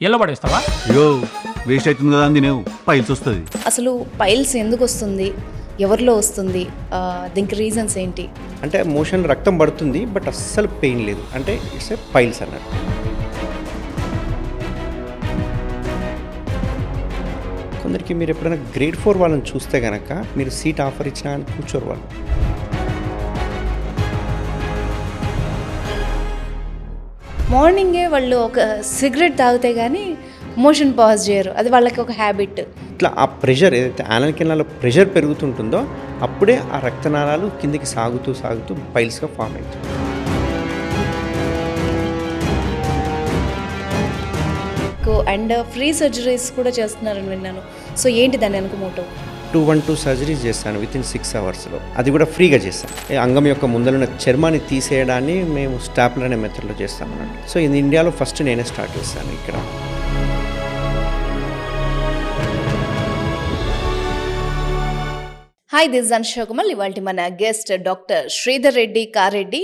ఎల్ల పడేస్తావా? అయ్యో వేస్ట్ అవుతుంది కదా అని తినేవు పైల్స్ వస్తుంది. అసలు పైల్స్ ఎందుకు వస్తుంది, ఎవరిలో వస్తుంది, దీనికి రీజన్స్ ఏంటి? అంటే మోషన్ రక్తం పడుతుంది బట్ అస్సలు పెయిన్ లేదు, అంటే ఇట్స్ ఏ పైల్స్ అన్నట్టు. కొందరికి మీరు ఎప్పుడైనా గ్రేడ్ 4 వాళ్ళని చూస్తే కనుక మీరు సీట్ ఆఫర్ ఇచ్చినా కానీ కూర్చోరు వాళ్ళు. మార్నింగే వాళ్ళు ఒక సిగరెట్ తాగితే కానీ మోషన్ పాజ్ చేయరు, అది వాళ్ళకి ఒక హ్యాబిట్. ఇట్లా ఆ ప్రెషర్ ఏదైతే ఆనల్ ప్రెషర్ పెరుగుతుంటుందో అప్పుడే ఆ రక్తనాళాలు కిందికి సాగుతూ సాగుతూ పైల్స్గా ఫామ్ అవుతుంది. అండ్ ఫ్రీ సర్జరీస్ కూడా చేస్తున్నారని విన్నాను. సో ఏంటి దాని వెనక మోటో? 212 సర్జరీస్ చేశాను వితిన్ 6 అవర్స్లో, అది కూడా ఫ్రీగా చేశాను. ఈ అంగం యొక్క ముందరున్న చర్మాన్ని తీసేయడాన్ని మేము స్టాప్లర్ అనే మెథడ్లో చేస్తాం అన్నట్టు. సో ఇది ఇండియాలో ఫస్ట్ నేనే స్టార్ట్ చేశాను ఇక్కడ. Hi, this Anusha Kumar. ఇవాళ మన guest doctor Sridhar Reddy Kareddy,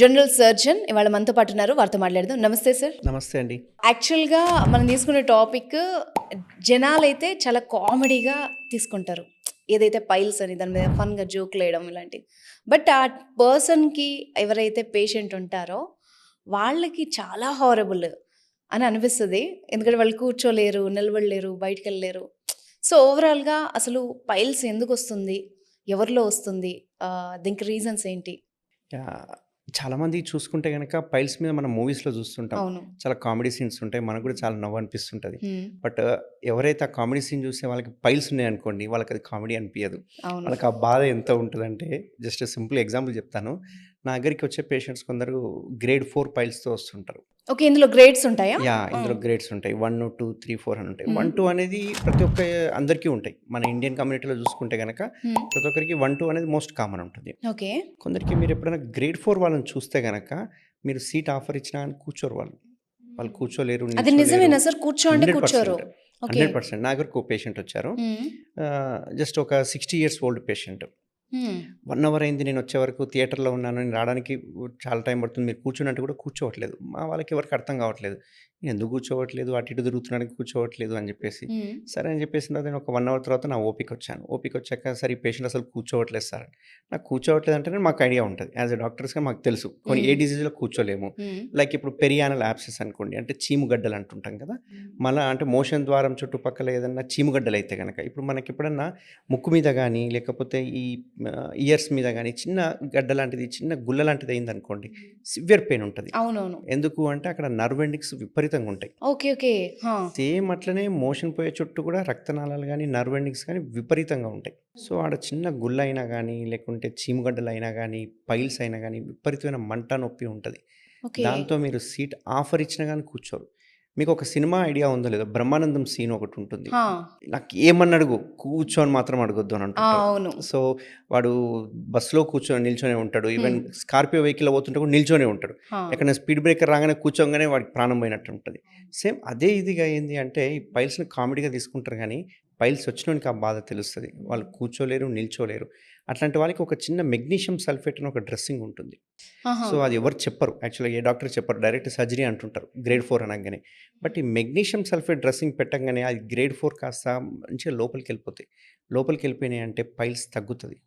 general surgeon, ఇవాళ మనతో పాటు ఉన్నారు. వారితో మాట్లాడదాం. నమస్తే సార్. నమస్తే అండి. యాక్చువల్గా మనం తీసుకునే టాపిక్ జనాలైతే చాలా కామెడీగా తీసుకుంటారు, ఏదైతే పైల్స్ అని దాని మీద ఫన్గా జోక్లు వేయడం ఇలాంటివి. బట్ ఆ పర్సన్కి ఎవరైతే పేషెంట్ ఉంటారో వాళ్ళకి చాలా హారబుల్ అని అనిపిస్తుంది. ఎందుకంటే వాళ్ళు కూర్చోలేరు, నిలబడలేరు, బయటికి వెళ్ళలేరు. సో ఓవరాల్గా అసలు పైల్స్ ఎందుకు వస్తుంది, ఎవరిలో వస్తుంది, దీనికి రీజన్స్ ఏంటి? చాలామంది చూసుకుంటే కనుక పైల్స్ మీద మనం మూవీస్లో చూస్తుంటాం. అవును. చాలా కామెడీ సీన్స్ ఉంటాయి, మనకు కూడా చాలా నవ్వు అనిపిస్తుంటుంది. బట్ ఎవరైతే ఆ కామెడీ సీన్ చూస్తే వాళ్ళకి పైల్స్ ఉన్నాయి అనుకోండి, వాళ్ళకి అది కామెడీ అనిపించదు. అవును. వాళ్ళకి ఆ బాధ ఎంత ఉంటుందంటే, జస్ట్ సింపుల్ ఎగ్జాంపుల్ చెప్తాను. నా దగ్గరికి వచ్చే పేషెంట్స్ కొందరు గ్రేడ్ 4 పైల్స్తో వస్తుంటారు. ఓకే, ఇందులో గ్రేడ్స్ ఉంటాయా? ఇందులో గ్రేడ్స్ ఉంటాయి. 1, 2, 3, 4 అని ఉంటాయి. 1, 2 అనేది ప్రతి ఒక్క అందరికీ ఉంటాయి. మన ఇండియన్ కమ్యూనిటీలో చూసుకుంటే కనుక ప్రతి ఒక్కరికి 1, 2 అనేది మోస్ట్ కామన్ ఉంటుంది. ఓకే. కొందరికి మీరు ఎప్పుడైనా గ్రేడ్ 4 వాళ్ళని చూస్తే కనుక మీరు సీట్ ఆఫర్ ఇచ్చినా కానీ కూర్చోరు వాళ్ళు కూర్చోలేరు. అది నిజమేనా సార్? కూర్చోండి కూర్చోరు. 100%. నా దగ్గరకు పేషెంట్ వచ్చారు, జస్ట్ ఒక 60 years ఓల్డ్ పేషెంట్. 1 అవర్ అయింది నేను వచ్చే వరకు, థియేటర్లో ఉన్నాను, నేను రావడానికి చాలా టైం పడుతుంది, మీరు కూర్చున్నట్టు కూడా కూర్చోవట్లేదు. మా వాళ్ళకి ఎవరికి అర్థం కావట్లేదు, నేను ఎందుకు కూర్చోవట్లేదు, అటు ఇటు తిరుగుతున్నానికి కూర్చోవట్లేదు అని చెప్పేసి. సరే అని చెప్పేసిన తర్వాత నేను ఒక 1 అవర్ తర్వాత నా ఓపిక వచ్చాను. ఓపిక వచ్చాక సరే ఈ పేషెంట్ అసలు కూర్చోవట్లేదు సార్, నాకు కూర్చోవట్లేదు అంటే మాకు ఐడియా ఉంటుంది. యాజ్ ఎ డాక్టర్స్గా మాకు తెలుసు కొన్ని ఏ డిసీజ్లో కూర్చోలేము. లైక్ ఇప్పుడు పెరియానల్ యాబ్సెస్ అనుకోండి, అంటే చీముగడ్డలు అంటుంటాం కదా, మళ్ళీ అంటే మోషన్ ద్వారం చుట్టుపక్కల ఏదన్నా చీముగడ్డలు అయితే కనుక, ఇప్పుడు మనకి ఎప్పుడన్నా ముక్కు మీద కానీ లేకపోతే ఈ ఇయర్స్ మీద కానీ చిన్న గడ్డ లాంటిది, చిన్న గుల్ల లాంటిది అయింది అనుకోండి, సివియర్ పెయిన్ ఉంటుంది. అవునవును. ఎందుకు అంటే అక్కడ నర్వ్ ఎండింగ్స్ విపరీతంగా ఉంటాయి. Okay okay. సేమ్ అట్లనే మోషన్ పోయే చుట్టూ కూడా రక్తనాళాలు కానీ నర్వ్ ఎండింగ్స్ కానీ విపరీతంగా ఉంటాయి. సో ఆడ చిన్న గుల్ల అయినా కానీ లేకుంటే చీముగడ్డలు అయినా కానీ పైల్స్ అయినా కానీ విపరీతమైన మంట నొప్పి ఉంటుంది. దాంతో మీరు సీట్ ఆఫర్ ఇచ్చినా కానీ కూర్చోరు. మీకు ఒక సినిమా ఐడియా ఉందో లేదో, బ్రహ్మానందం సీన్ ఒకటి ఉంటుంది. నాకు ఏమన్నా అడుగు, కూర్చొని మాత్రం అడగొద్దు అని అంటారు. సో వాడు బస్సులో నిల్చొనే ఉంటాడు, ఈవెన్ స్కార్పియో వెహికల్ పోతుంటే కూడా నిల్చొనే ఉంటాడు. ఎక్కడైనా స్పీడ్ బ్రేకర్ రాగానే కూర్చోగానే వాడికి ప్రాణం పోయినట్టు ఉంటుంది. సేమ్ అదే ఇదిగా ఏంది అంటే ఈ పైల్స్ని కామెడీగా తీసుకుంటారు, కానీ పైల్స్ వచ్చినోనికి ఆ బాధ తెలుస్తుంది. వాళ్ళు కూర్చోలేరు, నిల్చోలేరు. అట్లాంటి వాళ్ళకి ఒక చిన్న మెగ్నీషియం సల్ఫేట్ అని ఒక డ్రెస్సింగ్ ఉంటుంది. సో అది ఎవరు చెప్పరు, యాక్చువల్గా ఏ డాక్టర్ చెప్పరు, డైరెక్ట్ సర్జరీ అంటుంటారు గ్రేడ్ 4 అనగానే. బట్ ఈ మెగ్నీషియం సల్ఫేట్ డ్రెస్సింగ్ పెట్టగానే అది గ్రేడ్ 4 కాస్త మంచిగా లోపలికి వెళ్ళిపోతాయి. లోపలికి వెళ్ళిపోయినాయి అంటే పైల్స్ తగ్గుతుంది.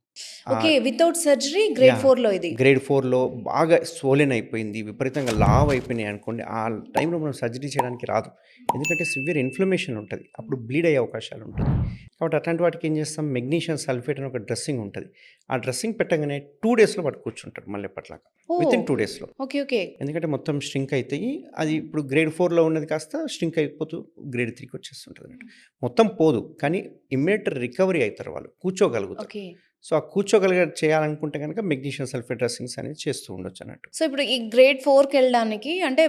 ఓకే, వితౌట్ సర్జరీ గ్రేడ్ 4లో ఇది. గ్రేడ్ 4లో బాగా సోలెన్ అయిపోయింది, విపరీతంగా లావ్ అయిపోయినాయి అనుకోండి, ఆ టైంలో మనం సర్జరీ చేయడానికి రాదు. ఎందుకంటే సివియర్ ఇన్ఫ్లమేషన్ ఉంటుంది, అప్పుడు బ్లీడ్ అయ్యే అవకాశాలు ఉంటుంది. కాబట్టి అట్లాంటి వాటికి ఏం చేస్తాం, మెగ్నీషియం సల్ఫేట్ అని ఒక డ్రెస్సింగ్ ఉంటుంది. ఆ డ్రెస్సింగ్ పెట్టగానే 2 daysలో వాడు కూర్చుంటాడు మళ్ళీ ఎప్పట్లాగా, వితిన్ 2 daysలో. Okay okay. ఎందుకంటే మొత్తం స్ట్రింక్ అవుతాయి. అది ఇప్పుడు గ్రేడ్ 4లో ఉన్నది కాస్త స్ట్రింక్ అయిపోతూ గ్రేడ్ 3కి వచ్చేస్తుంటుంది అన్నట్టు. మొత్తం పోదు, కానీ ఇమ్మీడియట్ రికవరీ అవుతారు, వాళ్ళు కూర్చోగలుగుతారు. సో ఆ చేయాలనుకుంటే కనుక మెగ్నీషియం సల్ఫేట్ డ్రెస్సింగ్స్ అనేది చేస్తూ ఉండొచ్చు అన్నట్టు. సో ఇప్పుడు ఈ గ్రేడ్ 4కి వెళ్ళడానికి అంటే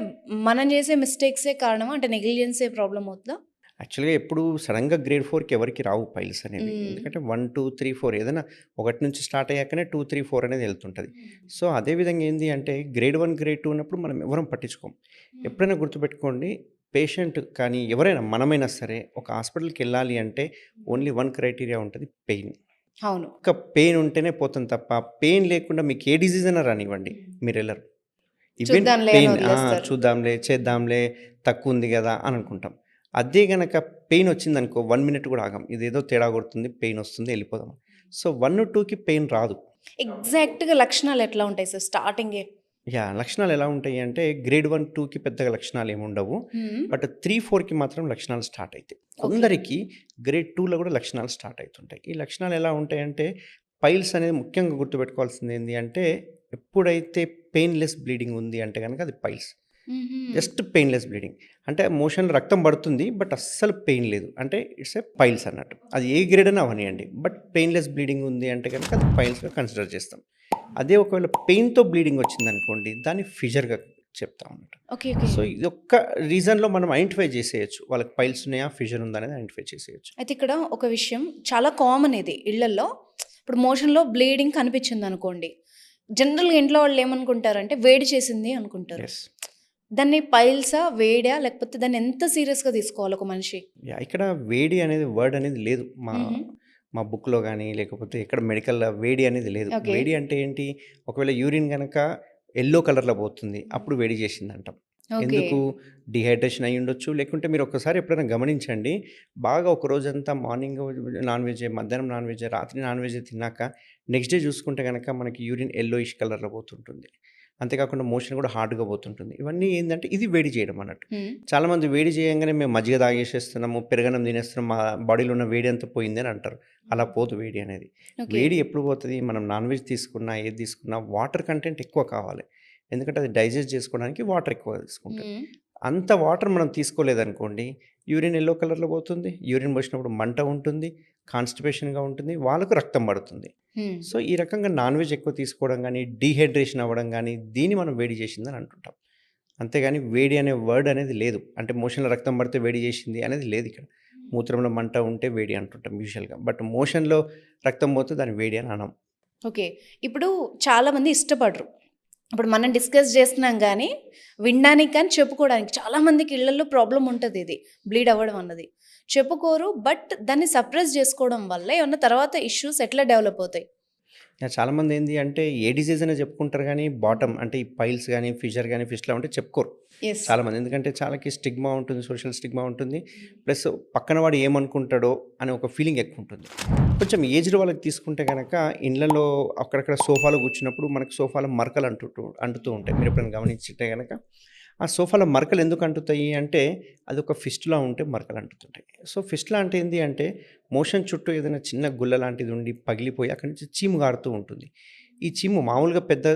మనం చేసే మిస్టేక్సే కారణమా, అంటే నెగ్లిజెన్సే ప్రాబ్లం అవుతుందా? యాక్చువల్గా ఎప్పుడు సడన్గా గ్రేడ్ 4కి ఎవరికి రావు పైల్స్ అనేవి. ఎందుకంటే 1, 2, 3, 4 ఏదైనా ఒకటి నుంచి స్టార్ట్ అయ్యాకనే 2, 3, 4 అనేది వెళ్తుంటుంది. సో అదేవిధంగా ఏంది అంటే గ్రేడ్ 1, గ్రేడ్ 2 ఉన్నప్పుడు మనం ఎవరం పట్టించుకోం. ఎప్పుడైనా గుర్తుపెట్టుకోండి, పేషెంట్ కానీ ఎవరైనా మనమైనా సరే ఒక హాస్పిటల్కి వెళ్ళాలి అంటే ఓన్లీ 1 క్రైటీరియా ఉంటుంది, పెయిన్. అవును. ఒక పెయిన్ ఉంటేనే పోతుంది తప్ప, పెయిన్ లేకుండా మీకు ఏ డిజీజ్ అయినా రానివ్వండి మీరు వెళ్ళరు. ఈవెన్ చూద్దాంలే అని పెయిన్ వదిలేస్తారు. చూద్దాంలే, చేద్దాంలే, తక్కువ ఉంది గదా అని అనుకుంటాం. అదే గనక పెయిన్ వచ్చిందనుకో 1 మినిట్ కూడా ఆగం. ఇదేదో తేడా కొడుతుంది, పెయిన్ వస్తుంది ఎళ్ళిపోదాం. సో 1, 2కి పెయిన్ రాదు. ఎగ్జాక్ట్‌గా లక్షణాలు ఎట్లా ఉంటాయి సార్ స్టార్టింగే? లక్షణాలు ఎలా ఉంటాయి అంటే గ్రేడ్ 1, 2కి పెద్దగా లక్షణాలేముండవు. హ్మ్. బట్ 3, 4కి మాత్రం లక్షణాలు స్టార్ట్ అయితాయి. ఓకే. కొందరికి గ్రేడ్ 2లో కూడా లక్షణాలు స్టార్ట్ అయితుంటాయి. ఈ లక్షణాలు ఎలా ఉంటాయంటే పైల్స్ అనేది ముఖ్యంగా గుర్తుపెట్టుకోవాల్సింది ఏంది అంటే ఎప్పుడైతే పెయిన్‌లెస్ బ్లీడింగ్ ఉంది అంటే గనక అది పైల్స్. హుహు. Just painless bleeding. అంటే మోషన్‌లో రక్తం పడుతుంది. బట్ అస్సలు పెయిన్ లేదు. అంటే ఇట్స్ ఎ పైల్స్ అన్నట్టు. అది ఏ గ్రేడ్ అయినా అవ్వనియండి. బట్ పెయిన్‌లెస్ బ్లీడింగ్ ఉంది అంటే గనక అది పైల్స్‌గా కన్సిడర్ చేస్తాం. అదే ఒకవేళ పెయిన్‌తో బ్లీడింగ్ వచ్చిందనుకోండి దాన్ని ఫిషర్‌గా చెప్తాం అన్నట్టు. ఓకే. ఓకే. సో ఇదొక్క రీజన్‌లో మనం ఐడెంటిఫై చేసేయొచ్చు. వాళ్ళకి పైల్స్ ఉన్నాయా? ఫిషర్ ఉందా? అనేది ఐడెంటిఫై చేసేయొచ్చు. అయితే ఇక్కడ ఒక విషయం చాలా కామన్ ఇది ఇళ్లల్లో. ఇప్పుడు మోషన్‌లో బ్లీడింగ్ కనిపించిందనుకోండి. జనరల్‌గా ఇంట్లో వాళ్ళు ఏమనుకుంటారంటే వేడి చేసింది అనుకుంటారు. యెస్. దాన్ని పైల్సా? వేడా? లేకపోతే దాన్ని ఎంత సీరియస్‌గా తీసుకోవాలి ఒక మనిషి? ఇక్కడ వేడి అనేది వర్డ్ అనేది లేదు. హుహు. మా బుక్‌లో గాని లేకపోతే ఎక్కడ మెడికల్‌లో వేడి అనేది లేదు. ఓకే. వేడి అంటే ఏంటి? ఒకవేళ యూరిన్ గనక యెల్లో కలర్‌లో పోతుంది. అప్పుడు వేడి చేసిందంటాం. ఓకే. ఎందుకు? డీహైడ్రేషన్ అయ్యుండొచ్చు. లేకుంటే మీరు ఒక్కసారి ఎప్పుడైనా గమనించండి. బాగా ఒక రోజంతా మార్నింగ్ నాన్ వెజ్జే, మధ్యాహ్నం నాన్ వెజ్జే, రాత్రి నాన్ వెజ్జే తిన్నాక నెక్స్ట్ డే చూసుకుంటే గనక మనకి యూరిన్ యెల్లోయిష్ కలర్‌లో పోతుంటుంది. అంతేకాకుండా మోషన్ కూడా హార్డ్‌గా పోతుంటుంది. ఇవన్నీ ఏందంటే ఇది వేడి చేయడం అన్నట్టు. హ్మ్. చాలామంది వేడి చేయంగానే మేము మజ్జిగ తాగేసేస్తున్నాము, పెరుగన్నం తినేస్తున్నాం, మా బాడీలో ఉన్న వేడి అంతా పోయింది అని అంటారు. అలా పోదు వేడి అనేది. ఓకే. వేడి ఎప్పుడు పోతది? మనం నాన్ వెజ్ తీసుకున్నా, ఏది తీసుకున్నా వాటర్ కంటెంట్ ఎక్కువ కావాలి. ఎందుకంటే అది డైజెస్ట్ చేసుకోవడానికి వాటర్ ఎక్కువ తీసుకుంటది. హ్మ్. అంత వాటర్ మనం తీసుకోలేదనుకోండి, యూరిన్ యెల్లో కలర్‌లో పోతుంది. యూరిన్ పోసినప్పుడు మంట ఉంటుంది, కాన్‌స్టిపేషన్‌గా ఉంటుంది, వాళ్ళకు రక్తం పడుతుంది. హ్మ్. సో, ఈ రకంగా నాన్ వెజ్ ఎక్కువ తీసుకోవడం గానీ, డీహైడ్రేషన్ అవ్వడం గానీ, దీన్ని మనం వేడి చేసిందని అంటుంటాం. అంతేగాని వేడి అనే వర్డ్ అనేది లేదు. అంటే మోషన్‌లో రక్తం పడితే వేడి చేసింది అనేది లేదు ఇక్కడ. మూత్రంలో మంట ఉంటే వేడి అంటుంటాం యూజువల్‌గా. బట్ మోషన్‌లో రక్తం పోతే దాన్ని వేడి అని అనం. ఓకే. ఇప్పుడు చాలామంది ఇష్టపడరు. ఇప్పుడు మనం డిస్కస్ చేస్తున్నాం గానీ, వినడానికి కానీ, చెప్పుకోవడానికి. చాలామందికి ఇళ్లల్లో ప్రాబ్లమ్ ఉంటది ఇది. బ్లీడ్ అవ్వడం అన్నది. చెప్పుకోరు. బట్ దాన్ని సప్రెస్ చేసుకోవడం వల్ల ఏమన్నా తర్వాత ఇష్యూస్ ఎట్లా డెవలప్ అవుతాయి? చాలామంది ఏంది అంటే ఏ డిసీజ్ అయినా చెప్పుకుంటారు గానీ, బాటమ్ అంటే ఈ పైల్స్ గానీ, ఫిషర్ గానీ, ఫిస్టులా ఉంటే చెప్పుకోరు. యెస్. చాలామంది. ఎందుకంటే చాలాకి స్టిగ్మా ఉంటుంది. సోషల్ స్టిగ్మా ఉంటుంది. ప్లస్ పక్కన వాడు ఏమనుకుంటాడో అనే ఒక ఫీలింగ్ ఎక్కువుంటుంది. కొంచెం ఏజ్డ్ వాళ్ళకి తీసుకుంటే గనక ఇండ్లలో అక్కడక్కడ సోఫాలో కూర్చున్నప్పుడు మనకు సోఫాలో మరకలు అంటుతూ ఉంటాయి. మీరు ఎప్పుడైనా గమనించుంటే గనక ఆ సోఫాలో మరకలు ఎందుకు అంటుతాయి అంటే అదొక ఫిస్టులా ఉంటే మరకలు అంటుతుంటాయి. సో, ఫిస్టులా అంటే ఏంది అంటే మోషన్ చుట్టూ ఏదైనా చిన్న గుల్ల లాంటిది ఉండి పగిలిపోయి అక్కడి నుంచి చీము గారుతూ ఉంటుంది. ఈ చీము మామూలుగా పెద్ద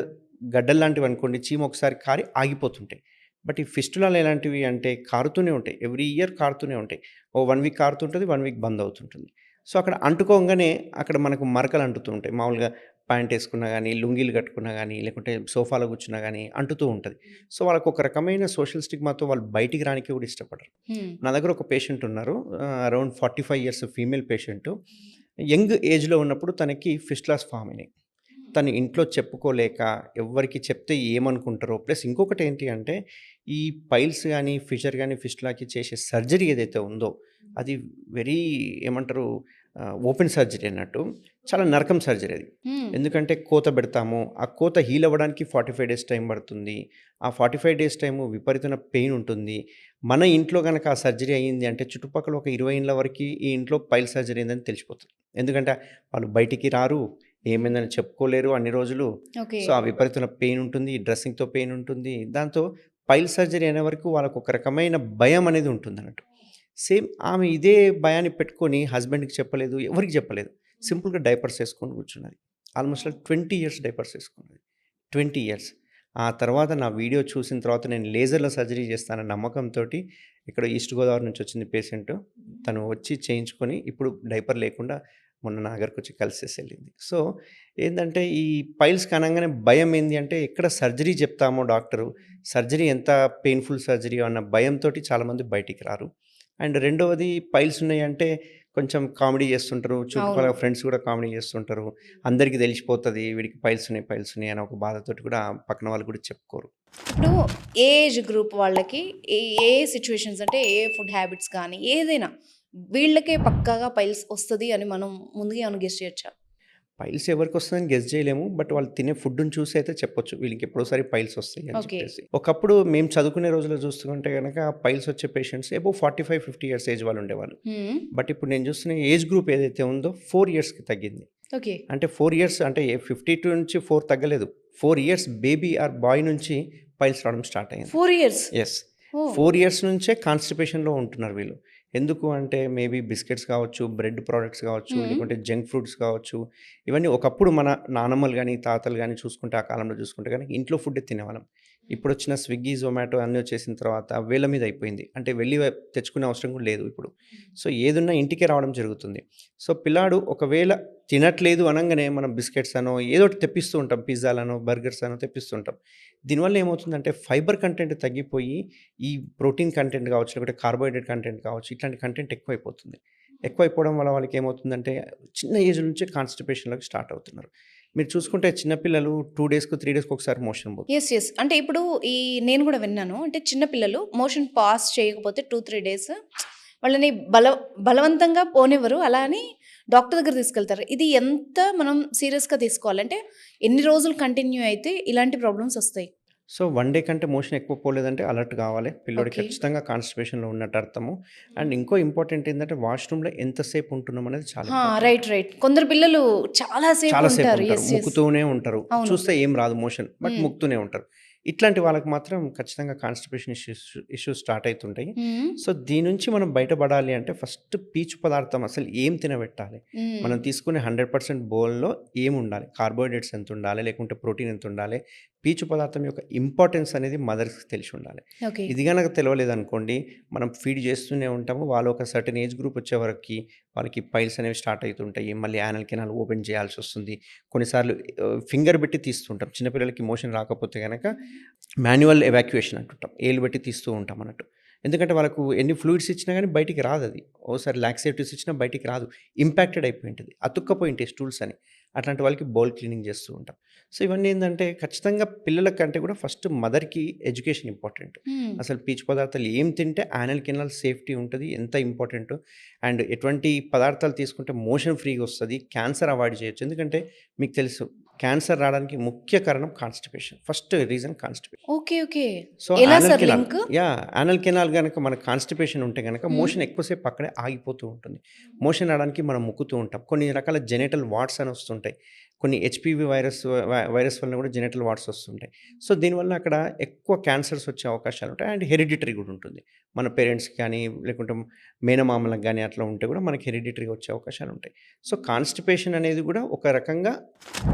గడ్డల్లాంటివి అనుకోండి, చీము ఒకసారి కారి ఆగిపోతుంటాయి. బట్ ఈ ఫిస్టులాలు ఎలాంటివి అంటే కారుతూనే ఉంటాయి. ఎవ్రీ ఇయర్ కారుతూనే ఉంటాయి. ఓ 1 వీక్ కారుతుంటది. 1 వీక్ బంద్ అవుతుంటుంది. సో, అక్కడ అంటుకోంగానే అక్కడ మనకు మరకలు అంటుతూ ఉంటాయి. మామూలుగా ప్యాంట్ ఏసుకున్నా గానీ, లుంగీలు కట్టుకున్నా గానీ, లేకుంటే సోఫాలో కూర్చున్నా గానీ అంటుతూ ఉంటది. సో, వాళ్ళకొక రకమైన సోషల్ స్టిగ్మాతో వాళ్ళు బయటికి రానికి కూడా ఇష్టపడరు. హ్మ్. నా దగ్గర ఒక పేషెంట్ ఉన్నారు. Around 45 years female patient. Young ఏజ్‌లో ఉన్నప్పుడు తనకి ఫిస్టులాస్ ఫార్మ్ అయినాయి. తను ఇంట్లో చెప్పుకోలేక ఎవ్వరికి చెప్తే ఏమనుకుంటారో ప్లస్ ఇంకొకటేంటి అంటే ఈ పైల్స్ గానీ, ఫిషర్ గానీ, ఫిస్టులాకి చేసే సర్జరీ ఏదైతే ఉందో అది వెరీ ఏమంటారు ఓపెన్ సర్జరీ అన్నట్టు. చాలా నరకం సర్జరీ అది. హ్మ్. ఎందుకంటే కోత పెడతాము. ఆ కోత హీల్ అవ్వడానికి 45 డేస్ టైం పడుతుంది. ఆ 45 డేస్ టైము విపరీతమైన పెయిన్ ఉంటుంది. మన ఇంట్లో గనక ఆ సర్జరీ అయ్యింది అంటే చుట్టుపక్కల ఒక 20 ఇండ్ల వరకి ఈ ఇంట్లో పైల్ సర్జరీ అయిందని తెలిసిపోతుంది. ఎందుకంటే వాళ్ళు బయటికి రారు. ఏమైందని చెప్పుకోలేరు అన్ని రోజులు. ఓకే. సో, ఆ విపరీతమైన పెయిన్ ఉంటుంది. డ్రెస్సింగ్‌తో పెయిన్ ఉంటుంది. దాంతో పైల్ సర్జరీ అనే వరకు వాళ్ళకొక రకమైన భయం అనేది ఉంటుందన్నట్టు. సేమ్ ఆమె ఇదే భయాన్ని పెట్టుకొని హస్బెండ్‌కి చెప్పలేదు. ఎవరికీ చెప్పలేదు. సింపుల్‌గా డైపర్స్ ఏసుకొని కూర్చున్నది. ఆల్‌మోస్ట్ 20 ఇయర్స్ డైపర్స్ ఏసుకున్నది. 20 ఇయర్స్. ఆ తర్వాత నా వీడియో చూసిన తర్వాత నేను లేజర్‌లో సర్జరీ చేస్తానన్న నమ్మకంతోటి ఇక్కడ ఈస్ట్ గోదావరి నుంచి వచ్చింది పేషెంటు. తను వచ్చి చేయించుకొని ఇప్పుడు డైపర్ లేకుండా మొన్న నా దగ్గరకొచ్చి కలిసేసి ఎళ్ళింది. సో, ఏందంటే ఈ పైల్స్‌కి అనంగానే భయం ఏంది అంటే ఎక్కడ సర్జరీ చెప్తామో డాక్టరు, సర్జరీ ఎంత పెయిన్‌ఫుల్ సర్జరీయో అన్న భయంతోటి చాలామంది బయటికి రారు. అండ్ రెండవది పైల్స్ ఉన్నాయంటే కొంచెం కామెడీ చేస్తుంటారు. చుట్టుపక్కల అవును. ఫ్రెండ్స్ కూడా కామెడీ చేస్తుంటారు. అందరికీ తెలిసిపోతది వీడికి పైల్స్ ఉన్నాయి అనే ఒక బాధతోటి కూడా పక్కన వాళ్ళు కూడా చెప్పుకోరు. ఇప్పుడు ఏ ఏజ్ గ్రూప్ వాళ్ళకి ఏ ఏ సిట్యుయేషన్స్ అంటే ఏ ఫుడ్ హ్యాబిట్స్ కానీ ఏదైనా వీళ్ళకే పక్కాగా పైల్స్ వస్తది అని మనం ముందుగా ఏమైనా గెస్ చేయొచ్చా? పైల్స్ ఎవరికి వస్తుందని గెస్ చేయలేము. బట్ వాళ్ళు తినే ఫుడ్‌ని చూసి అయితే చెప్పొచ్చు. వీళ్ళకి ఎప్పుడోసారి పైల్స్ వస్తాయి అని ఓకే. చెప్పేసి. ఒకప్పుడు మేము చదువుకునే రోజుల్లో చూస్తుంటే గనక పైల్స్ వచ్చే పేషెంట్స్ అబోవ్ 45, 50 ఇయర్స్ ఏజ్ వాళ్ళు ఉండేవాళ్ళు. బట్ ఇప్పుడు నేను చూస్తున్న ఏజ్ గ్రూప్ ఏదైతే ఉందో 4 ఇయర్స్‌కి తగ్గింది. ఓకే. అంటే 4 ఇయర్స్ అంటే 52 నుంచి 4 తగ్గలేదు. 4 ఇయర్స్ బేబీ ఆర్ బాయ్ నుంచి పైల్స్ రావడం స్టార్ట్ అయింది. 4 ఇయర్స్. యెస్. ఓహ్! 4 ఇయర్స్ నుంచే కాన్‌స్టిపేషన్‌లో ఉంటున్నారు వీళ్ళు. ఎందుకు అంటే మేబీ బిస్కెట్స్ కావచ్చు, బ్రెడ్ ప్రొడక్ట్స్ కావచ్చు, హ్మ్. లేకుంటే జంక్ ఫుడ్స్ కావచ్చు. ఇవన్నీ ఒకప్పుడు మన నానమ్మలు గానీ, తాతలు గానీ చూసుకుంటే ఆ కాలంలో చూసుకుంటే గనక ఇంట్లో ఫుడ్డే తినేవాళ్ళం. ఇప్పుడొచ్చిన స్విగ్గీ, జొమాటో అన్నీ వచ్చేసిన తర్వాత వేళ్ళ మీద అయిపోయింది. అంటే వెళ్లి తెచ్చుకునే అవసరం కూడా లేదు ఇప్పుడు. సో ఏదున్నా ఇంటికే రావడం జరుగుతుంది. సో పిల్లాడు ఒకవేళ తినట్లేదు అనంగానే మనం బిస్కెట్స్ అనో ఏదో ఒకటి తెప్పిస్తూ ఉంటాం. పిజ్జాలనో, బర్గర్స్ అనో తెప్పిస్తూ ఉంటాం. దీనివల్ల ఏమవుతుందంటే ఫైబర్ కంటెంట్ తగ్గిపోయి ఈ ప్రోటీన్ కంటెంట్ కావచ్చు, లేకపోతే కార్బోహైడ్రేట్ కంటెంట్ కావచ్చు, ఇట్లాంటి కంటెంట్ ఎక్కువైపోతుంది. ఎక్కువైపోవడం వల్ల వాళ్ళకి ఏమవుతుందంటే చిన్న ఏజ్ నుంచే కాన్‌స్టిపేషన్‌లోకి స్టార్ట్ అవుతున్నారు. మీరు చూసుకుంటే చిన్న పిల్లలు 2 డేస్‌కో, 3 డేస్‌కి ఒకసారి మోషన్ పోతుంది. యెస్. అంటే ఇప్పుడు నేను గూడా విన్నాను. అంటే చిన్న పిల్లలు మోషన్ పాస్ చేయకపోతే 2, 3 డేస్ వాళ్ళని బలవంతంగా పోనివ్వరు. అలా అని డాక్టర్ దగ్గర తీసుకెళ్తారు. ఇది ఎంత మనం సీరియస్‌గా తీసుకోవాలి? అంటే ఎన్ని రోజులు కంటిన్యూ అయితే ఇలాంటి ప్రాబ్లమ్స్ ఒస్తాయి? సో 1 డే కంటే మోషన్ ఎక్కువ పోలేదంటే అలర్ట్ కావాలి. పిల్లోడికి ఓకే. ఖచ్చితంగా కాన్‌స్టిపేషన్‌లో ఉన్నట్టు అర్థము. అండ్ ఇంకో ఇంపార్టెంట్ ఏంటంటే వాష్‌రూమ్‌లో ఎంతసేపు ఉంటున్నాం అనేది చాలా ఇంపార్టెంట్. రైట్. కొందరు పిల్లలు చాలా సేపు చాలా సేపు ఉంటారు. ఉంటారు. యెస్. ముక్కుతూనే ఉంటారు. అవును. చూస్తే ఏం రాదు మోషన్. బట్ హ్మ్. ముక్కుతూనే ఉంటారు. ఇట్లాంటి వాళ్ళకి మాత్రం ఖచ్చితంగా కాన్‌స్టిపేషన్ ఇష్యూస్ స్టార్ట్ అయితుంటాయి. హ్మ్. సో దీని నుంచి మనం బయటపడాలి అంటే ఫస్ట్ పీచు పదార్థం అసలు ఏం తినబెట్టాలి? మనం హ్మ్. తీసుకునే 100% బౌల్‌లో ఏముండాలి? కార్బోహైడ్రేట్స్ ఎంతుండాలి? లేకుంటే ప్రోటీన్ ఎంతుండాలి? పీచు పదార్థం యొక్క ఇంపార్టెన్స్ అనేది మదర్స్‌కి తెలిసి ఉండాలి. ఓకే. ఇది గనక తెలవలేదనుకోండి, మనం ఫీడ్ చేస్తూనే ఉంటాము. వాళ్ళు ఒక సర్టెన్ ఏజ్ గ్రూప్ వచ్చేవరకి వాళ్ళకి పైల్స్ అనేవి స్టార్ట్ అయితుంటాయి. మళ్ళీ యానల్ కెనాల్ ఓపెన్ చేయాల్సొస్తుంది. కొన్నిసార్లు ఫింగర్ పెట్టి తీస్తుంటాం. చిన్న పిల్లలకి మోషన్ రాకపోతే గనక మాన్యువల్ ఎవాక్యుయేషన్ అంటుంటాం. ఏలు పెట్టి తీస్తూ ఉంటాం అన్నట్టు. ఎందుకంటే వాళ్ళకు ఎన్ని ఫ్లూయిడ్స్ ఇచ్చినా గానీ బయటికి రాదది. ఓసారి లాక్సేటివ్స్ ఇచ్చినా బయటికి రాదు. ఇంపాక్టెడ్ అయిపోయి ఉంటది. అతుక్కపోయి ఉంటాయి స్టూల్స్ అని. అట్లాంటి వాళ్ళకి బౌల్ క్లీనింగ్ చేస్తూ ఉంటాం. సో ఇవన్నీ ఏందంటే ఖచ్చితంగా పిల్లల కంటే కూడా ఫస్ట్ మదర్‌కి ఎడ్యుకేషన్ ఇంపార్టెంట్. హ్మ్. అసలు పీచు పదార్థాలు ఏం తింటే యానల్ కెనాల్ సేఫ్టీ ఉంటది. ఎంత ఇంపార్టెంటో అండ్ ఎటువంటి పదార్థాలు తీసుకుంటే మోషన్ ఫ్రీగా వస్తది. క్యాన్సర్ అవాయిడ్ చేయొచ్చు. ఎందుకంటే మీకు తెలుసు క్యాన్సర్ రావడానికి ముఖ్య కారణం constipation. First reason constipation. Okay. So ఎలా anal sir canal link? Anal canal గనక మనకు కాన్‌స్టిపేషన్ ఉంటే గనక హ్మ్. మోషన్ ఎక్కువసేపు అక్కడే ఆగిపోతూ ఉంటుంది. మోషన్ రావడానికి మనం ముక్కుతూ ఉంటాం. కొన్ని రకాల జెనిటల్ వాట్స్ అని వస్తుంటాయి. కొన్ని హెచ్‌పివి వైరస్ వలన కూడా జెనిటల్ వాట్స్ వస్తుంటాయి. సో దీనివల్ల అక్కడ ఎక్కువ క్యాన్సర్స్ వచ్చే అవకాశాలు ఉంటాయి. అండ్ హెరిడిటరీ కూడా ఉంటుంది. మన పేరెంట్స్‌కి కానీ లేకుంటే మేనమామలకు గానీ అట్లా ఉంటే కూడా మనకి హెరిడిటరీగా వచ్చే అవకాశాలు ఉంటాయి. సో కాన్‌స్టిపేషన్ అనేది కూడా ఒక రకంగా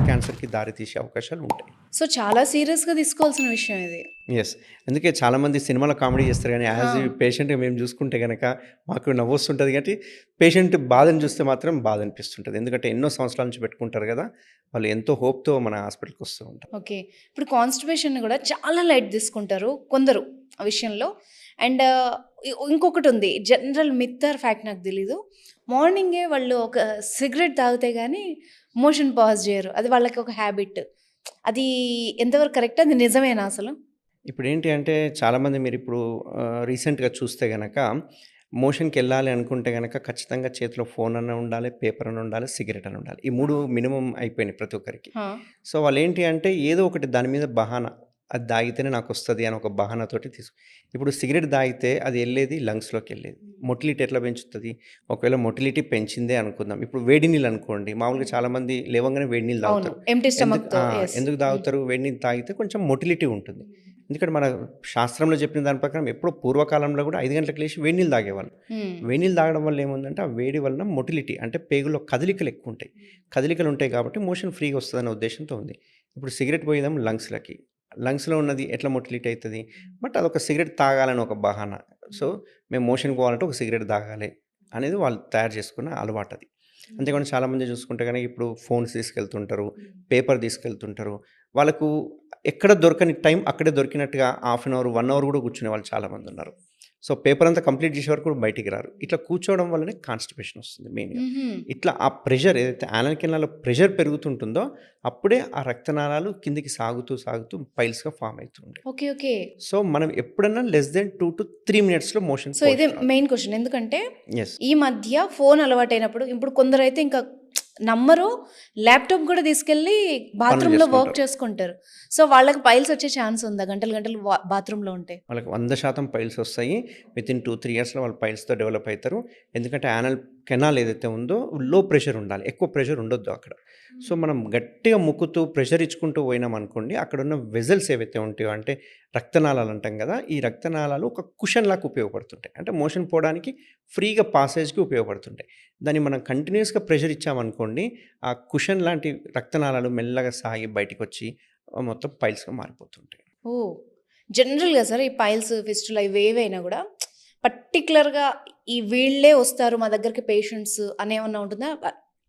క్యాన్సర్‌కి దారి తీసే అవకాశాలు ఉంటాయి. సో చాలా సీరియస్‌గా తీసుకోవాల్సిన విషయం ఇది. యెస్. అందుకే చాలామంది సినిమాలో కామెడీ చేస్తారు గానీ, ఆ! యాజ్ ఎ పేషెంట్‌గా మేము చూసుకుంటే గనక మాకు నవ్వొస్తుంటది గానీ, పేషెంట్ బాధను చూస్తే మాత్రం బాధ అనిపిస్తుంటది. ఎందుకంటే ఎన్నో సంవత్సరాల నుంచి పెట్టుకుంటారు గదా! వాళ్ళు ఎంతో హోప్‌తో మన హాస్పిటల్‌కి వస్తూ ఉంటారు. ఓకే. ఇప్పుడు కాన్‌స్టిపేషన్‌ని గూడా చాలా లైట్ తీసుకుంటారు కొందరు ఆ విషయంలో. అండ్ ఇంకొకటుంది. జనరల్ మిత్ ఆర్ ఫ్యాక్ట్ నాకు తెలీదు. మార్నింగే వాళ్ళు ఒక సిగరెట్ తాగితే గానీ మోషన్ పాజ్ జేయరు. అది వాళ్ళకి ఒక హ్యాబిట్. అది ఎంతవరకు కరెక్ట్? అది నిజమేనా అసలు? ఇప్పుడేంటి అంటే చాలామంది మీరిప్పుడు రీసెంట్‌గా చూస్తే గనక మోషన్‌కెళ్ళాలి అనుకుంటే గనక ఖచ్చితంగా చేతిలో ఫోన్ అన్నా ఉండాలి, పేపర్ అన్నా ఉండాలి, సిగరెట్ అన్నా ఉండాలి. ఈ 3 మినిమమ్ అయిపోయినాయి ప్రతి ఒక్కరికి. ఆ! సో వాళ్ళేంటి అంటే ఏదో ఒకటి దాని మీద బహానా. అది తాగితేనే నాకొస్తది అని ఒక బహానాతోటి ఇప్పుడు సిగరెట్ తాగితే అది ఎళ్ళేది లంగ్స్‌లోకెళ్ళేది. మొటిలిటీ ఎట్లా పెంచుతది? ఒకవేళ మొటిలిటీ పెంచిందే అనుకుందాం. ఇప్పుడు వేడి నీళ్ళు అనుకోండి. మామూలుగా చాలామంది లేవంగానే వేడి నీళ్ళు అవును. తాగుతారు. ఎంప్టీ ఎందుకు స్టమక్‌తో. యెస్. ఎందుకు హ్మ్. తాగుతారు? వేడి నీళ్ళు తాగితే కొంచెం మొటిలిటీ ఉంటుంది. ఎందుకంటే మన శాస్త్రంలో చెప్పిన దాని ప్రకారం ఎప్పుడో పూర్వకాలంలో కూడా 5 గంటలకు లేచి వేడి నీళ్ళు తాగేవాళ్ళు. హ్మ్. వేడి నీళ్ళు తాగడం వల్ల ఏముందంటే ఆ వేడి వలన మొటిలిటీ అంటే పేగులో కదలికలు ఎక్కువుంటాయి. కదలికలు ఉంటాయి కాబట్టి మోషన్ ఫ్రీగా వస్తదనే ఉద్దేశ్యంతో ఉంది. ఇప్పుడు సిగరెట్ పోయేదేమో లంగ్స్‌లకి. లంగ్స్‌లో ఉన్నది ఎట్లా మొటిలిటీ అయితది? బట్ అదొక సిగరెట్ తాగాలని ఒక బహానా. సో, మేము మోషన్‌కి పోవాలంటే ఒక సిగరెట్ తాగాలి అనేది వాళ్ళు తయారు చేసుకున్న అలవాటది. అంతేకాకుండా చాలామంది చూసుకుంటే గనక ఇప్పుడు ఫోన్స్ తీసుకెళ్తుంటారు, పేపర్ తీసుకెళ్తుంటారు. వాళ్ళకు ఎక్కడ దొరకని టైం అక్కడే దొరికినట్టుగా హాఫ్ అన్ అవర్, 1 అవర్ కూడా కూర్చునే వాళ్ళు చాలామందున్నారు. సో, పేపర్ అంతా కంప్లీట్ చేసే వరకు కూడా బయటికి రారు. ఇట్లా కూర్చోవడం వల్లనే కాన్‌స్టిపేషన్ వస్తుంది మెయిన్‌గా. హుహు. ఇట్లా ఆ ప్రెషర్ ఏదైతే యానల్ కెనాల్‌లో ప్రెషర్ పెరుగుతుంటుందో అప్పుడే ఆ రక్తనాళాలు కిందకి సాగుతూ పైల్స్‌గా ఫార్మ్ అయితుంటాయి. ఓకే. సో, మనం ఎప్పుడన్నా లెస్ దెన్ 2-3 మినిట్స్‌లో మోషన్ సో ఇదే పోవచ్చు. Main question. ఎందుకంటే యెస్. ఈ మధ్య ఫోన్ అలవాటైనప్పుడు ఇప్పుడు కొందరైతే ఇంకా నమ్మరు. ల్యాప్‌టాప్ గూడా తీసుకెళ్ళి బాత్రూమ్‌లో వర్క్ చేసుకుంటారు. చేసుకుంటారు. సో, వాళ్ళకి పైల్స్ వచ్చే ఛాన్స్ ఉందా? గంటలు గంటలు బాత్రూమ్‌లో ఉంటే? వాళ్ళకి 100% పైల్స్ వస్తాయి. వితిన్ 2, 3 ఇయర్స్‌లో వాళ్ళు పైల్స్‌తో డెవలప్ అయితారు. ఎందుకంటే యానల్ కెనాల్ ఏదైతే ఉందో లో ప్రెషర్ ఉండాలి. ఎక్కువ ప్రెషర్ ఉండొద్దు అక్కడ. సో, మనం గట్టిగా ముక్కుతూ ప్రెషర్ ఇచ్చుకుంటూ పోయినామనుకోండి, అక్కడున్న వెసల్స్ ఏవైతే ఉంటాయో అంటే రక్తనాళాలు అంటాం గదా! ఈ రక్తనాళాలు ఒక కుషన్ లాగా ఉపయోగపడుతుంటాయి. అంటే మోషన్ పోవడానికి ఫ్రీగా పాసేజ్‌కి ఉపయోగపడుతుంటాయి. దాన్ని మనం కంటిన్యూయస్‌గా ప్రెషర్ ఇచ్చామనుకోండి, ఆ కుషన్ లాంటి రక్తనాళాలు మెల్లగా సాగి బయటికొచ్చి మొత్తం పైల్స్‌గా మారిపోతుంటాయి. ఓహ్! జనరల్‌గా సార్ ఈ పైల్స్, ఫిస్టులా ఇవేవైనా గూడా పర్టిక్యులర్‌గా ఈ వీళ్ళే వస్తారు మా దగ్గరికి పేషెంట్స్ అనేమన్నా ఉంటుందా?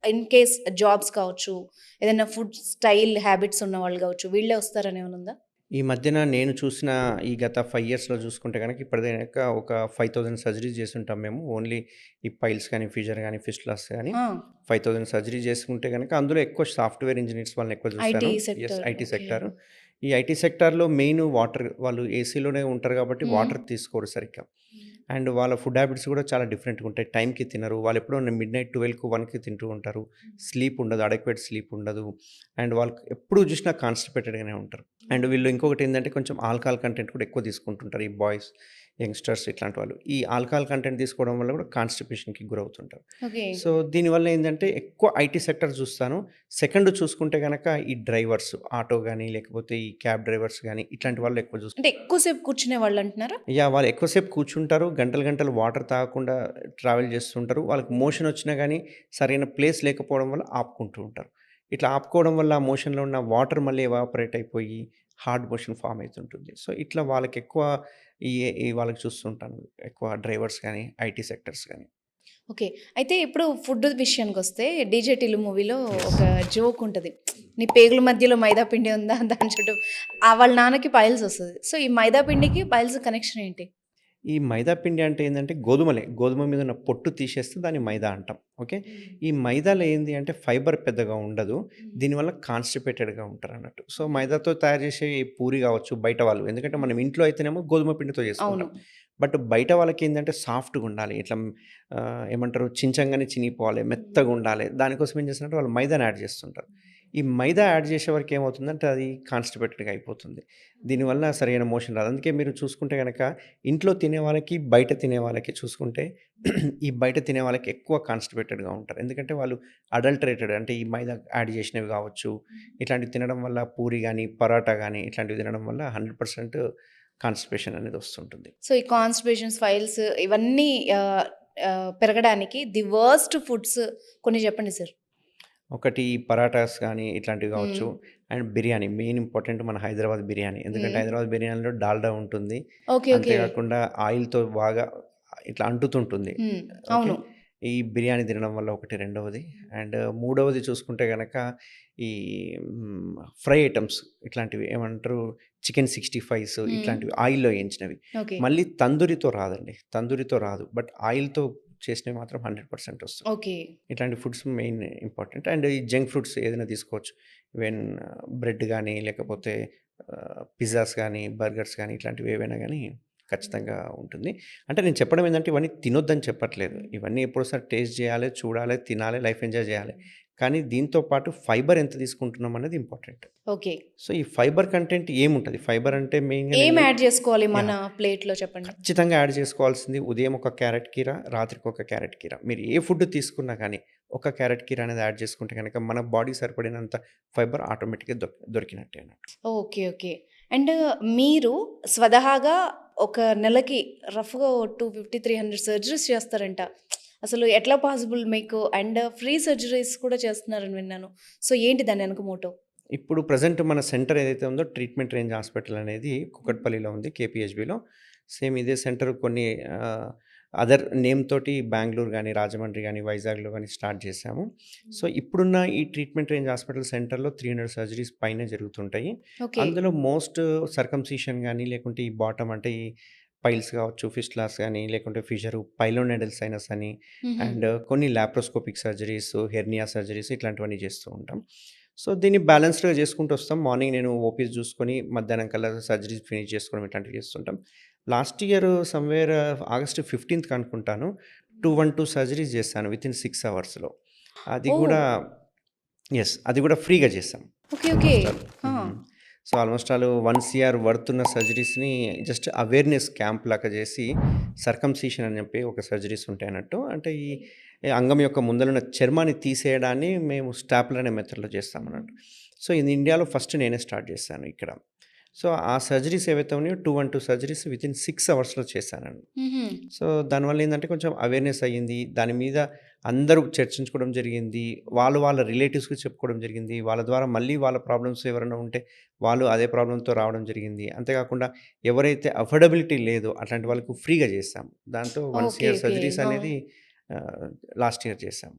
ఇన్ కేస్ జాబ్స్ కావచ్చు, ఏదైనా ఫుడ్ స్టైల్ హ్యాబిట్స్ ఉన్నవాళ్ళు గావచ్చు, వీళ్ళే వస్తారని ఏమైనా ఉందా? ఈ మధ్యన నేను చూసిన ఈ గత 5 ఇయర్స్‌లో చూసుకుంటే గనక ఇప్పటిదాకా ఒక 5000 సర్జరీస్ చేసుంటాం మేము. ఓన్లీ ఈ పైల్స్ గానీ, ఫిషర్ గానీ, ఫిస్టులాస్ గానీ ఆ! 5000 సర్జరీ చేసుకుంటే గనక అందులో ఎక్కువ సాఫ్ట్‌వేర్ ఇంజినీర్స్ వాళ్ళని ఎక్కువ ఐటీ చూస్తాను. సెక్టర్. IT okay. సెక్టార్. ఈ ఐటీ సెక్టార్‌లో మెయిన్ వాటర్ వాళ్ళు ఏసీలోనే ఉంటారు కాబట్టి హ్మ్. వాటర్ తీసుకోరు సరిగ్గా. అండ్ వాళ్ళ ఫుడ్ హ్యాబిట్స్ కూడా చాలా డిఫరెంట్‌గా ఉంటాయి. టైంకి తినరు. వాళ్ళు ఎప్పుడో మిడ్‌నైట్ 12కు, 1కి తింటూ ఉంటారు. స్లీప్ ఉండదు. అడెక్వేట్ స్లీప్ ఉండదు. అండ్ వాళ్ళకి ఎప్పుడు చూసినా కాన్‌స్టిపేటెడ్‌గానే ఉంటారు. అండ్ వీళ్ళు ఇంకొకటేందంటే కొంచెం ఆల్కహాల్ కంటెంట్ కూడా ఎక్కువ తీసుకుంటుంటారు. ఈ బాయ్స్, యంగ్‌స్టర్స్ ఇట్లాంటి వాళ్ళు. ఈ ఆల్కహాల్ కంటెంట్ తీసుకోవడం వల్ల కూడా కాన్‌స్టిపేషన్‌కి గురవుతుంటారు. ఓకే. సో, దీనివల్ల ఏందంటే ఎక్కువ ఐటీ సెక్టార్ చూస్తాను. సెకండ్ చూసుకుంటే గనక ఈ డ్రైవర్స్ ఆటో గాని, లేకపోతే ఈ క్యాబ్ డ్రైవర్స్ గాని ఇట్లాంటి వాళ్ళు ఎక్కువ అంటే ఎక్కువ సేపు కూర్చునే వాళ్ళంటున్నారా? యాహ్! వాళ్ళు ఎక్కువసేపు కూర్చుంటారు. గంటలు, గంటలు వాటర్ తాగకుండా ట్రావెల్ చేస్తుంటారు. వాళ్ళకి మోషన్ వచ్చినా గానీ, సరైన ప్లేస్ లేకపోవడం వల్ల ఆపుకుంటూ ఉంటారు. ఇట్లా ఆపుకోవడం వల్ల ఆ మోషన్‌లో ఉన్న వాటర్ మళ్ళీ ఎవాపరేట్ అయిపోయి, హార్డ్ మోషన్ ఫార్మ్ అయితుంటుంది. సో, ఇట్లా వాళ్ళకెక్కువ ఈ ఈ వాళ్ళకి చూస్తుంటాను. ఎక్కువ డ్రైవర్స్ గానీ, ఐటీ సెక్టర్స్ గానీ. ఓకే. అయితే ఇప్పుడు ఫుడ్ విషయానికొస్తే 'డీజే టిల్లు' మూవీలో యెస్. ఒక జోక్ ఉంటది. నీ పేగుల మధ్యలో మైదా పిండి ఉందా? దాని చుట్టూ వాళ్ళ నాన్నకి పైల్స్ వస్తది. సో, ఈ మైదా పిండికి పైల్స్ కనెక్షన్ ఏంటి? ఈ మైదా పిండి అంటే ఏందంటే గోధుమలే. గోధుమ మీద ఉన్న పొట్టు తీసేస్తే దాన్ని మైదా అంటాం. ఓకే. ఈ మైదాలో ఏంది అంటే ఫైబర్ పెద్దగా ఉండదు. దీనివల్ల కాన్‌స్టిపేటెడ్‌గా ఉంటారన్నట్టు. సో, మైదాతో తయారు చేసే ఈ పూరి కావచ్చు బయట వాళ్ళు ఎందుకంటే మనం ఇంట్లో అయితేనేమో గోధుమ పిండితో అవును. చేసుకుంటాం. బట్ బయట వాళ్ళకేందంటే సాఫ్ట్‌గా ఉండాలి. ఇట్లా ఏమంటారు చించంగానే చినిగిపోవాలి, మెత్తగా ఉండాలి. దానికోసం ఏం చేస్తారంటే వాళ్ళు మైదాని యాడ్ చేస్తుంటారు. ఈ మైదా యాడ్ చేసే వరకు ఏమవుతుందంటే అది కాన్‌స్టిపేటెడ్‌గా అయిపోతుంది. దీనివల్ల సరైన మోషన్ రాదు. అందుకే మీరు చూసుకుంటే గనక ఇంట్లో తినే వాళ్ళకి, బయట తినే వాళ్ళకి చూసుకుంటే ఈ బయట తినే వాళ్ళకి ఎక్కువ కాన్‌స్టిపేటెడ్‌గా ఉంటారు. ఎందుకంటే వాళ్ళు అడల్టరేటెడ్ అంటే ఈ మైదా యాడ్ చేసినవి కావచ్చు. ఇట్లాంటివి తినడం వల్ల పూరి గాని, పరాటా గాని ఇట్లాంటివి తినడం వల్ల 100% కాన్‌స్టిపేషన్ అనేది వస్తుంటుంది. సో, ఈ కాన్‌స్టిపేషన్స్, ఫైల్స్ ఇవన్నీ ఆహ్, పెరగడానికి ది వర్స్ట్ ఫుడ్స్ కొన్ని చెప్పండి సార్? ఒకటి పరాటాస్ గానీ ఇట్లాంటివి హ్మ్. కావచ్చు. అండ్ బిర్యానీ మెయిన్ ఇంపార్టెంట్ మన హైదరాబాద్ బిర్యానీ. ఎందుకంటే హ్మ్. హైదరాబాద్ బిర్యానీలో డాల్డా ఉంటుంది. ఓకే. ఓకే. అంతేకాకుండా ఆయిల్‌తో బాగా ఇట్లా అంటుతుంటుంది. హ్మ్. ఓకే. అవును. ఈ బిర్యానీ తినడం వల్ల ఒకటి రెండవది. అండ్ మూడవది చూసుకుంటే గనక ఈ ఫ్రై ఐటెమ్స్ ఇట్లాంటివి ఏమంటారు చికెన్ 65స్ హ్మ్. ఇట్లాంటివి ఆయిల్‌లో ఏయించినవి. ఓకే. మళ్ళీ తందూరితో రాదండి. తందూరితో రాదు. బట్ ఆయిల్‌తో చేసినవి మాత్రం 100% వస్తుంది. ఓకే. ఇట్లాంటి ఫుడ్స్ మెయిన్ ఇంపార్టెంట్. అండ్ ఈ జంక్ ఫుడ్స్ ఏదైనా తీసుకోవచ్చు. ఈవెన్ బ్రెడ్ గానీ, లేకపోతే పిజ్జాస్ గానీ, బర్గర్స్ గానీ ఇట్లాంటివి ఏవైనా గానీ ఖచ్చితంగా ఉంటుంది. అంటే నేను చెప్పడం ఏందంటే ఇవన్నీ తినొద్దని చెప్పట్లేదు. ఇవన్నీ ఎప్పుడోసారి టేస్ట్ జేయాలి, చూడాలి, తినాలి, లైఫ్ ఎంజాయ్ జేయాలి. కానీ దీంతో పాటు ఫైబర్ ఎంత తీసుకుంటున్నాం అనేది ఇంపార్టెంట్. ఓకే. సో, ఈ ఫైబర్ కంటెంట్ ఏముంటది? ఫైబర్ అంటే మెయిన్‌గా ఏం నేను యాడ్ చేసుకోవాలి మన యాహ్! ప్లేట్‌లో చెప్పండి? ఖచ్చితంగా యాడ్ చేసుకోవాల్సింది ఉదయం ఒక క్యారెట్ కీర, రాత్రికి ఒక క్యారెట్ కీర. మీరు ఏ ఫుడ్ తీసుకున్నా గానీ, ఒక క్యారెట్ కీర అనేది యాడ్ చేసుకుంటే గనక మన బాడీకి సరిపడినంత ఫైబర్ ఆటోమేటిక్‌గా దొరికినట్టే అన్నట్టు. ఓకే. ఓకే. అండ్ మీరు స్వతహాగా ఒక నెలకి రఫ్‌గా 250, 300 సర్జరీస్ చేస్తారంట. అసలు ఎట్లా పాసిబుల్ మీకు? అండ్ ఫ్రీ సర్జరీస్ కూడా చేస్తున్నారని విన్నాను. సో, ఏంటి దాని వెనక మోటో? ఇప్పుడు ప్రెజెంట్ మన సెంటర్ ఏదైతే ఉందో ట్రీట్మెంట్ రేంజ్ హాస్పిటల్ అనేది కూకట్పల్లిలో ఉంది కేపీహెచ్‌బీలో. సేమ్ ఇదే సెంటర్ కొన్ని ఆహ్, అదర్ నేమ్ తోటి బెంగుళూరు గాని, రాజమండ్రి గాని, వైజాగ్‌లో గాని స్టార్ట్ చేశాము. సో, ఇప్పుడున్న ఈ ట్రీట్మెంట్ రేంజ్ హాస్పిటల్ సెంటర్‌లో 300 సర్జరీస్ పైనే జరుగుతుంటాయి. ఓకే. అందులో మోస్ట్ సర్కమ్సిషన్ గాని, లేకుంటే ఈ బాటమ్ అంటే ఈ పైల్స్ కావచ్చు, ఫిస్టులాస్ గాని, లేకుంటే ఫిషరు, పైలోనెడల్ సైనస్ అని హుహు. అండ్ కొన్ని లాప్రోస్కోపిక్ సర్జరీస్, హెర్నియా సర్జరీస్ ఇట్లాంటివన్నీ చేస్తూ ఉంటాం. సో, దీన్ని బ్యాలెన్స్డ్‌గా చేసుకుంటూ వస్తాం. మార్నింగ్ నేను ఓపీస్ చూసుకొని, మధ్యాహ్నం కల్లా సర్జరీస్ ఫినిష్ చేసుకోవడం ఇట్లాంటివి చేస్తుంటాం. లాస్ట్ ఇయర్ సమ్‌వేర్ ఆగస్ట్ 15థ్‌కి అనుకుంటాను 212 సర్జరీస్ చేశాను వితిన్ 6 అవర్స్‌లో. అది ఓహ్! గూడా అది గూడా ఫ్రీగా చేసాం. ఓకే. ఓకే. Almost all. ఆ! So, almost all 1 CR worth ఉన్న సర్జరీస్‌ని జస్ట్ అవేర్‌నెస్ క్యాంప్ లాగా చేసి సర్కంసిషన్ అని చెప్పి ఒక సర్జరీస్ ఉంటాయన్నట్టు. అంటే ఈ అంగం యొక్క ముందలున్న చర్మాన్ని తీసేయడాన్ని మేము స్టాప్లర్ అనే మెథడ్‌లో చేస్తామన్నట్టు. సో, ఇది ఇండియాలో ఫస్ట్ నేనే స్టార్ట్ చేశాను ఇక్కడ. సో, ఆ సర్జరీస్ ఏవైతే ఉన్నాయో 212 సర్జరీస్ వితిన్ 6 అవర్స్‌లో చేశానండి. హుహు. సో, దానివల్ల ఏందంటే కొంచెం అవేర్‌నెస్ అయ్యింది. దాని మీద అందరూ చర్చించుకోవడం జరిగింది. వాళ్ళ రిలేటివ్స్‌కి చెప్పుకోవడం జరిగింది. వాళ్ళ ద్వారా మళ్ళీ వాళ్ళ ప్రాబ్లమ్స్ ఎవరైనా ఉంటే వాళ్ళు అదే ప్రాబ్లమ్‌తో రావడం జరిగింది. అంతేకాకుండా ఎవరైతే అఫోర్డబిలిటీ లేదో అట్లాంటి వాళ్ళకు ఫ్రీగా చేశాం. దాంతో 1 ఓకే. CR okay. సర్జరీస్ ఆ! అనేది ఆహ్, లాస్ట్ ఇయర్ చేశాం.